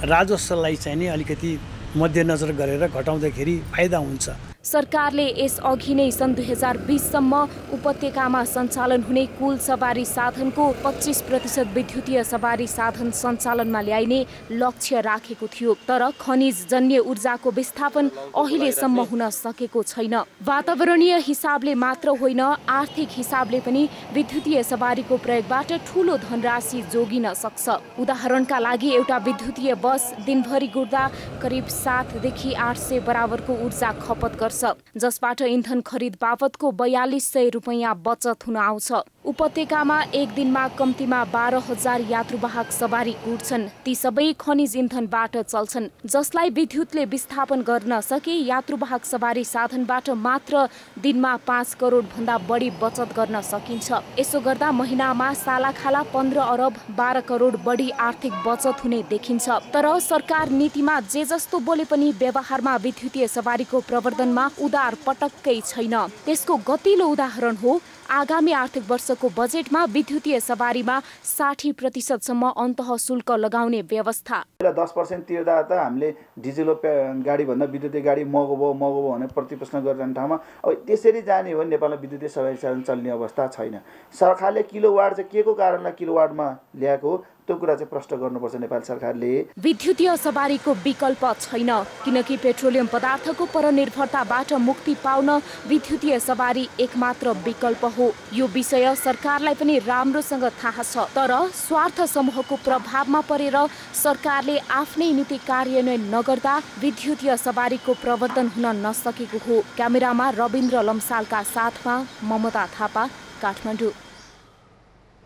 राजस्वलाई चाहिँ नि अलिकति मध्यनजर गरेर घटाउँदाखेरि फाइदा हुन्छ। सरकारले यसअघि नै सन् 2020 सम्म उपत्यकामा सञ्चालन हुने कुल सवारी साधनको 25% विद्युतीय सवारी साधन सञ्चालनमा ल्याइने लक्ष्य राखेको थियो, तर खनिजजन्य ऊर्जाको विस्थापन अहिलेसम्म हुन सकेको छैन। वातावरणीय हिसाबले मात्र होइन, आर्थिक हिसाबले पनि विद्युतीय सवारीको प्रयोगबाट ठूलो धनराशि जोगिन सक्छ। उदाहरणका लागि एउटा विद्युतीय बस दिनभरि गुड्दा करिब 7 देखि 800 बराबरको ऊर्जा खपत गर्छ, जसबाट इन्धन खरिद बापतको 4200 रुपैयाँ बचत हुन आउँछ। उपत्यकामा एक दिनमा कम्तीमा 12,000 यात्रुवाहक सवारी गुड्छन्। ती सबै खनिज इन्धनबाट चल्छन्, जसलाई विद्युतले विस्थापन गर्न सके यात्रुवाहक सवारी साधनबाट मात्र दिनमा 5 करोड भन्दा बढी बचत गर्न सकिन्छ। यसो गर्दा महिनामा सालाखाला 15 अरब 12 करोड बढी आर्थिक बचत हुने देखिन्छ। तर सरकार नीतिमा जे जस्तो बोले पनि व्यवहारमा विद्युतीय सवारीको प्रवर्धनमा उदार पटक्कै छैन। त्यसको गतिलो उदाहरण हो आगामी आर्थिक वर्षको बजेटमा विद्युतीय सवारीमा 60% सम्म अन्तः शुल्क लगाउने व्यवस्था। 10% तिर्दा त हामीले डिजेल गाडी भन्दा विद्युतीय गाडी महँगो भयो भनेर प्रतिप्रश्न गरिरहने ठाउँमा अब त्यसरी जाने हो भने नेपालमा विद्युतीय सवारी साधन चल्ने अवस्था छैन। सरकारले किलोवाट चाहिँ के को कारणले किलोवाटमा ल्याएको हो त्यो कुरा चाहिँ प्रश्न गर्नुपर्छ नेपाल सरकारले। विद्युतीय सवारीको विकल्प छैन, किनकि पेट्रोलियम पदार्थको परनिर्भरताबाट मुक्ति पाउन विद्युतीय सवारी एकमात्र विकल्प हो। यो विषय सरकारलाई पनि राम्रोसँग थाहा छ, तर स्वार्थ समूहको प्रभावमा परेर सरकारले आफ्नै नीति कार्यान्वयन नगर्दा विद्युतीय सवारीको प्रवर्धन हुन नसकेको हो। क्यामेरामा रविन्द्र लम्सालका साथमा ममता थापा, काठमाडौँ।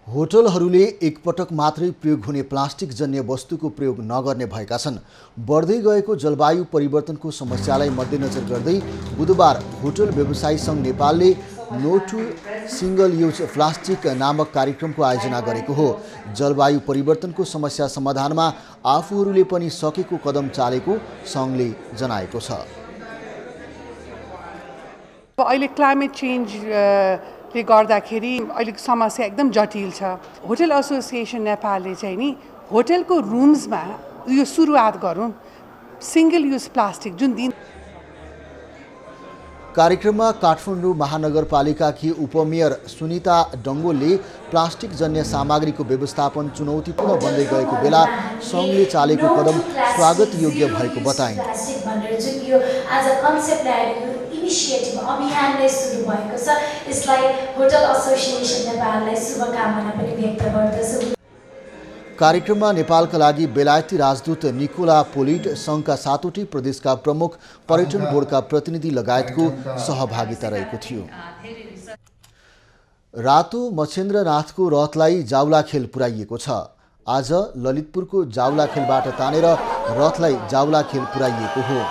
होटलहरूले एकपटक मात्रै प्रयोग हुने प्लास्टिक जन्य वस्तुको प्रयोग नगर्ने भएका छन्। बढ्दै गएको जलवायु परिवर्तनको समस्यालाई मध्यनजर गर्दै बुधबार होटल व्यवसायी सङ्घ नेपालले no to single use plastic नामक कार्यक्रमको आयोजना गरेको हो। जलवायु परिवर्तनको समस्या समाधानमा आफूहरूले पनि सकेको कदम चालेको सङ्घले जनाएको छ। अहिले क्लाइमेट चेन्ज ले गर्दाखेरि अलिक समस्या एकदम जटिल छ। होटल एसोसिएसन नेपालले चाहिँ नि होटलको रुम्समा यो सुरुवात गरौँ सिंगल युज प्लास्टिक जुन दिन। कार्यक्रममा काठमाडौँ महानगरपालिकाकी उपमेयर सुनिता डङ्गोलले प्लास्टिक जन्य सामग्रीको व्यवस्थापन चुनौतीपूर्ण बन्दै गएको बेला सङ्घले चालेको कदम स्वागत योग्य भएको बताइन्। अभियानले सुरु भएको छ, यसलाई होटल एसोसिएसन नेपाललाई शुभकामना पनि व्यक्त गर्दछु। कार्यक्रममा नेपालका लागि बेलायती राजदूत निकोला पोलिट, सङ्घका 7वटै प्रदेशका प्रमुख, पर्यटन बोर्डका प्रतिनिधि लगायतको सहभागिता रहेको थियो। रातो मच्छेन्द्रनाथको रथलाई जाउलाखेल पुर्याइएको छ। आज ललितपुरको जाउलाखेलबाट तानेर रथलाई जाउलाखेल पुर्याइएको हो।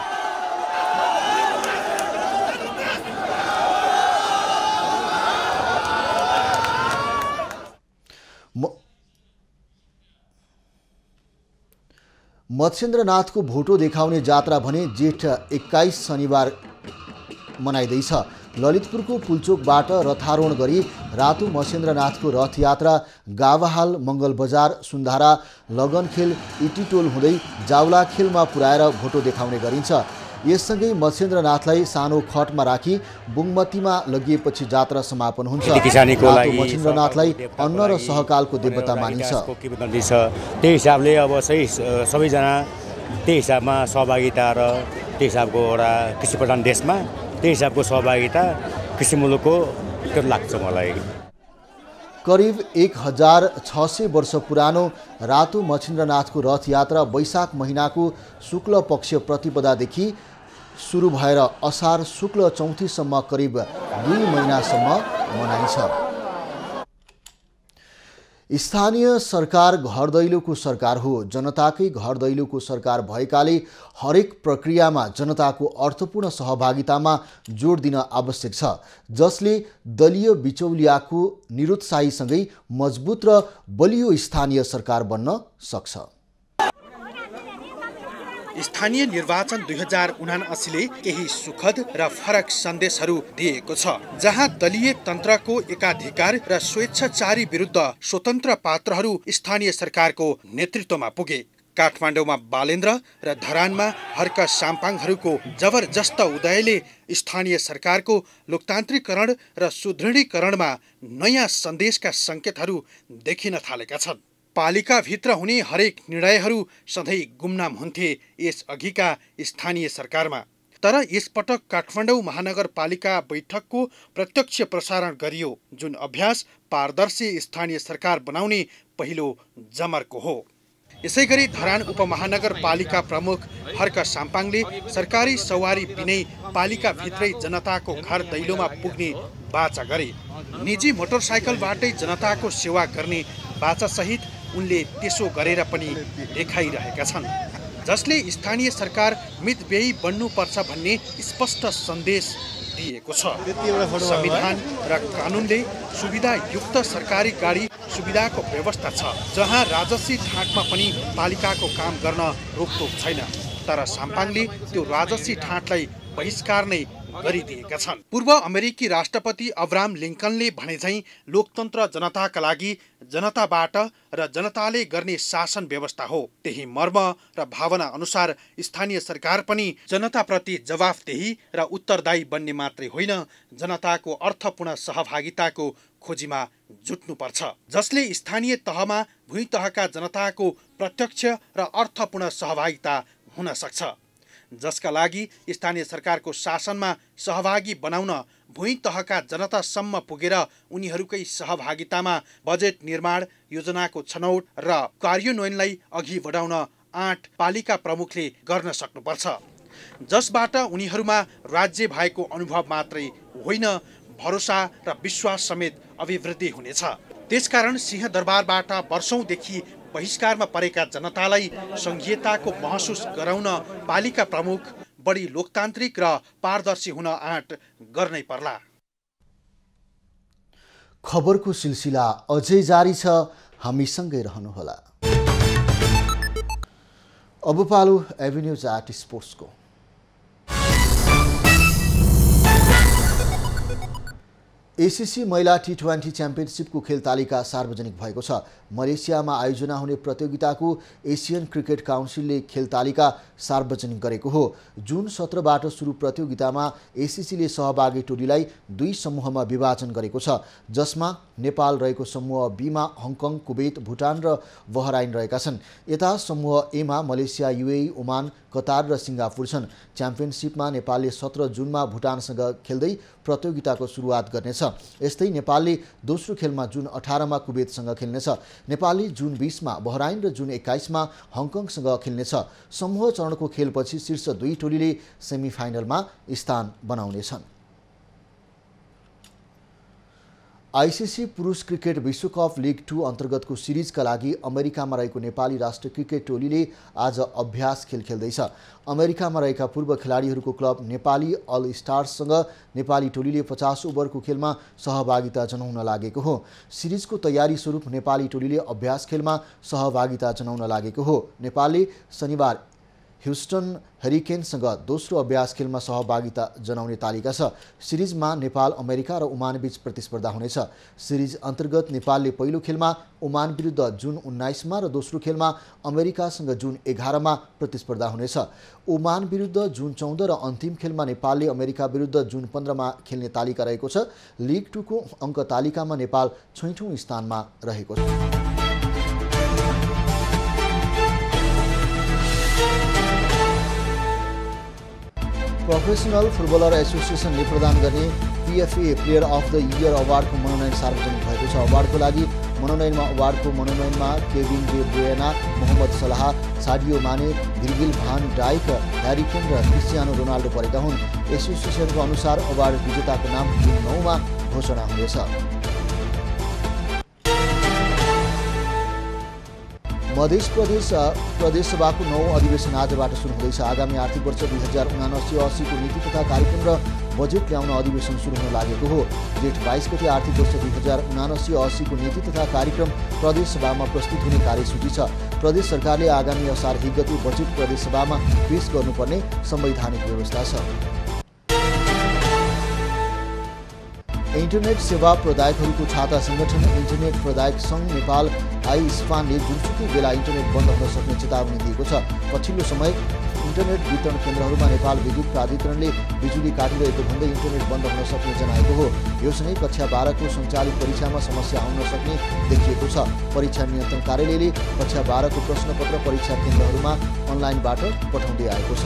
मच्छेन्द्रनाथको भोटो देखाउने जात्रा भने जेठ 21 शनिबार मनाइँदैछ। ललितपुरको पुलचोकबाट रथारोहण गरी रातो मच्छेन्द्रनाथको रथयात्रा गावाहाल, मङ्गल बजार, सुन्धारा, लगनखेल, इटिटोल हुँदै जाउलाखेलमा पुर्याएर भोटो देखाउने गरिन्छ। यससँगै मच्छेन्द्रनाथलाई सानो खटमा राखी बुङमतीमा लगिएपछि जात्रा समापन हुन्छ। रातो मच्छेन्द्रनाथलाई अन्न र सहकालको देवता मानिन्छ। त्यही हिसाबले अब सबैजना त्यही हिसाबमा सहभागिता र त्यही हिसाबको एउटा कृषि प्रधान देशमा त्यही हिसाबको सहभागिता कृषि मुलुकको त्यो लाग्छ मलाई। करिब 1600 वर्ष पुरानो रातो मच्छेन्द्रनाथको रथयात्रा वैशाख महिनाको शुक्ल पक्ष प्रतिपदादेखि सुरु भएर असार शुक्ल चौथीसम्म करिब 2 महिनासम्म मनाइन्छ। स्थानीय सरकार घर दैलोको सरकार हो। जनताकै घर दैलोको सरकार भएकाले हरेक प्रक्रियामा जनताको अर्थपूर्ण सहभागितामा जोड दिन आवश्यक छ, जसले दलीय बिचौलियाको निरुत्साहीसँगै मजबुत र बलियो स्थानीय सरकार बन्न सक्छ। स्थानीय निर्वाचन 2079ले केही सुखद र फरक सन्देशहरू दिएको छ, जहाँ दलीय तन्त्रको एकाधिकार र स्वेच्छाचारी विरुद्ध स्वतन्त्र पात्रहरू स्थानीय सरकारको नेतृत्वमा पुगे। काठमाडौँमा बालेन्द्र र धरानमा हर्क साम्पाङहरूको जबरजस्त उदयले स्थानीय सरकारको लोकतान्त्रिकरण र सुदृढीकरणमा नयाँ सन्देशका सङ्केतहरू देखिन थालेका छन्। पालिकाभित्र हुने हरेक निर्णयहरू सधैँ गुमनाम हुन्थे यस अघिका स्थानीय सरकारमा। तर यसपटक काठमाडौँ महानगरपालिका बैठकको प्रत्यक्ष प्रसारण गरियो, जुन अभ्यास पारदर्शी स्थानीय सरकार बनाउने पहिलो जमर्को हो। यसैगरी धरान उपमहानगरपालिका प्रमुख हर्क साम्पाङले सरकारी सवारी बिनै पालिकाभित्रै जनताको घर दैलोमा पुग्ने बाचा गरे। निजी मोटरसाइकलबाटै जनताको सेवा गर्ने बाचासहित उनले त्यसो गरेर पनि देखाइरहेका छन्, जसले स्थानीय सरकार मितव्ययी बन्नुपर्छ भन्ने स्पष्ट सन्देश दिएको छ। संविधान र कानुनले सुविधायुक्त सरकारी गाडी सुविधाको व्यवस्था छ, जहाँ राजस्वी ठाँटमा पनि पालिकाको काम गर्न रोकटोक छैन। तर साम्पाङले त्यो राजस्वी ठाँटलाई बहिष्कार नै गरिदिएका छन्। पूर्व अमेरिकी राष्ट्रपति अब्राहम लिङ्कनले भनेझैँ लोकतन्त्र जनताका लागि, जनताबाट र जनताले गर्ने शासन व्यवस्था हो। त्यही मर्म र भावना अनुसार स्थानीय सरकार पनि जनताप्रति जवाफदेही र उत्तरदायी बन्ने मात्रै होइन, जनताको अर्थपूर्ण सहभागिताको खोजीमा जुट्नुपर्छ, जसले स्थानीय तहमा भुइँ तहका जनताको प्रत्यक्ष र अर्थपूर्ण सहभागिता हुन सक्छ, जसका लागि स्थानीय सरकारको शासनमा सहभागी बनाउन भुइँ तहका जनतासम्म पुगेर उनीहरूकै सहभागितामा बजेट निर्माण, योजनाको छनौट र कार्यान्वयनलाई अघि बढाउन 8 पालिका प्रमुखले गर्न सक्नुपर्छ, जसबाट उनीहरूमा राज्य भएको अनुभव मात्रै होइन, भरोसा र विश्वास समेत अभिवृद्धि हुनेछ। त्यसकारण सिंहदरबारबाट वर्षौंदेखि बहिष्कारमा परेका जनतालाई संघीयताको महसुस गराउन पालिका प्रमुख बढी लोकतान्त्रिक र पारदर्शी हुन आँट गर्नै पर्ला। खबरको सिलसिला अझै जारी छ, हामीसँगै रहनुहोला। अब पालो एभिन्यूज एट स्पोर्ट्सको। एसीसी महिला टी20 च्याम्पियनसिपको खेल तालिका सार्वजनिक भएको छ। मलेसियामा आयोजना हुने प्रतियोगिताको एसियन क्रिकेट काउन्सिलले खेल तालिका सार्वजनिक गरेको हो। जुन 17बाट सुरु प्रतियोगितामा एसीसीले सहभागी टोलीलाई 2 समूहमा विभाजन गरेको छ, जसमा नेपाल रहेको समूह बीमा हङकङ, कुवेत, भुटान र बहराइन रहेका छन्। यता समूह एमा मलेसिया, युएई, ओमान, कतार र सिङ्गापुर छन्। च्याम्पियनसिपमा नेपालले 17 जुनमा भुटानसँग खेल्दै प्रतियोगिताको सुरुवात गर्नेछ। यस्तै नेपालले दोस्रो खेलमा जुन 18मा कुवेतसँग खेल्नेछ। नेपालले जुन 20मा बहराइन र जुन 21मा हङकङसँग खेल्नेछ। समूह चरणको खेलपछि शीर्ष 2 टोलीले सेमिफाइनलमा स्थान बनाउनेछन्। आईसीसी पुरुष क्रिकेट विश्वकप लिग 2 अन्तर्गतको सिरिजका लागि अमेरिकामा रहेको नेपाली राष्ट्रिय क्रिकेट टोलीले आज अभ्यास खेल खेल्दैछ। अमेरिकामा रहेका पूर्व खेलाडीहरूको क्लब नेपाली अल स्टार्ससँग नेपाली टोलीले 50 ओभरको खेलमा सहभागिता जनाउन लागेको हो। सिरिजको तयारी स्वरूप नेपाली टोलीले अभ्यास खेलमा सहभागिता जनाउन लागेको हो। नेपालले शनिबार ह्युस्टन हरिकेनसँग दोस्रो अभ्यास खेलमा सहभागिता जनाउने तालिका छ। सिरिजमा नेपाल, अमेरिका र ओमान बीच प्रतिस्पर्धा हुनेछ। सिरिज अन्तर्गत नेपालले पहिलो खेलमा ओमान विरुद्ध जुन 19मा र दोस्रो खेलमा अमेरिकासँग जुन 11मा प्रतिस्पर्धा हुनेछ। ओमान विरुद्ध जुन 14 र अन्तिम खेलमा नेपालले अमेरिका विरुद्ध जुन 15मा खेल्ने तालिका रहेको छ। लिग 2 को अङ्क तालिकामा नेपाल 6औं स्थानमा रहेको छ। प्रोफेसनल फुटबलर एसोसिएसनले प्रदान गर्ने PFA player of the year अवार्डको मनोनयन सार्वजनिक भएको छ। अवार्डको लागि मनोनयनमा Kevin De Bruyne, Mohamed Salah, Sadio माने, भिर्गिल भान डाइक, ह्यारी केन र क्रिस्टियानो रोनाल्डो परेका हुन्। एसोसिएसनको अनुसार अवार्ड विजेताको नाम जुन 9मा घोषणा हुनेछ। मध्य प्रदेश सभाको 9औं अधिवेशन आजबाट सुरु हुँदैछ। आगामी आर्थिक वर्ष 2079-80 को नीति तथा कार्यक्रम र बजेट ल्याउन अधिवेशन सुरु हुन लागेको हो। जेठ 22 गते आर्थिक वर्ष 2079-80 को नीति तथा कार्यक्रम प्रदेश सभामा प्रस्तुत हुने कार्यसूची छ। प्रदेश सरकारले आगामी असार 1 गते बजेट प्रदेश सभामा पेश गर्नुपर्ने संवैधानिक व्यवस्था छ। इन्टरनेट सेवा प्रदायकहरूको छाता सङ्गठन इन्टरनेट प्रदायक सङ्घ नेपाल आइस्पानले जुनसुकै बेला इन्टरनेट बन्द हुन सक्ने चेतावनी दिएको छ। पछिल्लो समय इन्टरनेट वितरण केन्द्रहरूमा नेपाल विद्युत प्राधिकरणले बिजुली काटिरहेको भन्दै इन्टरनेट बन्द हुन सक्ने जनाएको हो। योसँगै कक्षा 12 को सञ्चालित परीक्षामा समस्या आउन सक्ने देखिएको छ। परीक्षा नियन्त्रण कार्यालयले कक्षा 12 को प्रश्नपत्र परीक्षा केन्द्रहरूमा अनलाइनबाट पठाउँदै आएको छ।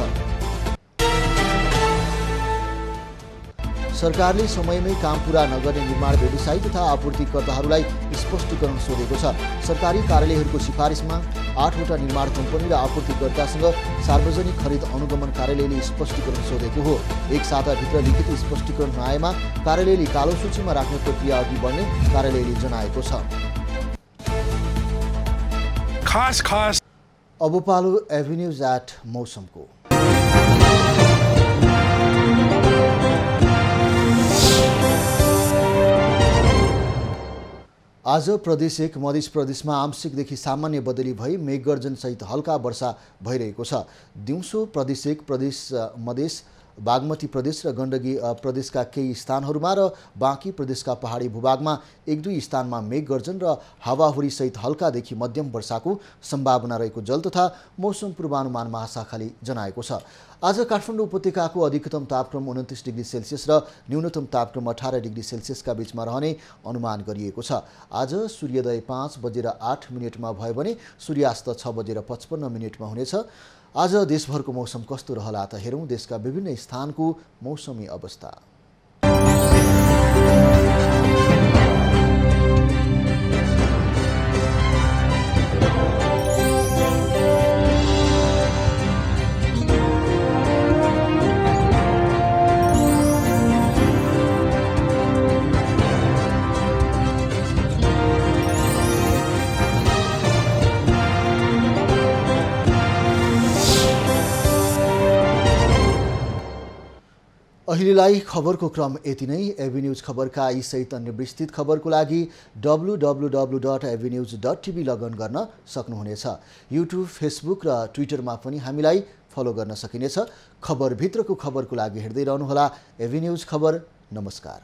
सरकारले समयमै काम पूरा नगर्ने निर्माण व्यवसायी तथा आपूर्तिकर्ताहरूलाई स्पष्टीकरण सोधेको छ। सरकारी कार्यालयहरूको सिफारिसमा 8 वटा निर्माण कम्पनी र आपूर्तिकर्तासँग सार्वजनिक खरिद अनुगमन कार्यालयले स्पष्टीकरण सोधेको हो। एक साताभित्र लिखित स्पष्टीकरण नआएमा कार्यालयले कालो सूचीमा राख्ने प्रक्रिया अघि बढ्ने कार्यालयले जनाएको छ। अब पालो एभिन्यूज एट मौसमको। आज प्रदेश 1 मध्य प्रदेशमा आंशिकदेखि सामान्य बदली भई मेघगर्जनसहित हल्का वर्षा भइरहेको छ। दिउँसो प्रदेश 1 प्रदेश मधेस बागमती प्रदेश र गण्डकी प्रदेशका केही स्थानहरूमा र बाँकी प्रदेशका पहाडी भूभागमा 1-2 स्थानमा मेघगर्जन र हावाहुरीसहित हल्कादेखि मध्यम वर्षाको सम्भावना रहेको जल तथा मौसम पूर्वानुमान महाशाखाले जनाएको छ। आज काठमाडौँ उपत्यकाको अधिकतम तापक्रम 29 डिग्री सेल्सियस र न्यूनतम तापक्रम 18 डिग्री सेल्सियसका बीचमा रहने अनुमान गरिएको छ। आज सूर्योदय 5:08 भयो भने सूर्यास्त 6:55 हुनेछ। आज देशभरको मौसम कस्तो रहला त हेरौँ देशका विभिन्न स्थानको मौसमी अवस्था। अहिलेलाई खबरको क्रम यति नै। एभिन्यूज खबरका यी सहित अन्य विस्तृत खबरको लागि www.avnews.tv लगइन गर्न सक्नुहुनेछ। युट्युब, फेसबुक र ट्विटरमा पनि हामीलाई फलो गर्न सकिनेछ। खबरभित्रको खबरको लागि हेर्दै रहनुहोला एभिन्यूज खबर। नमस्कार।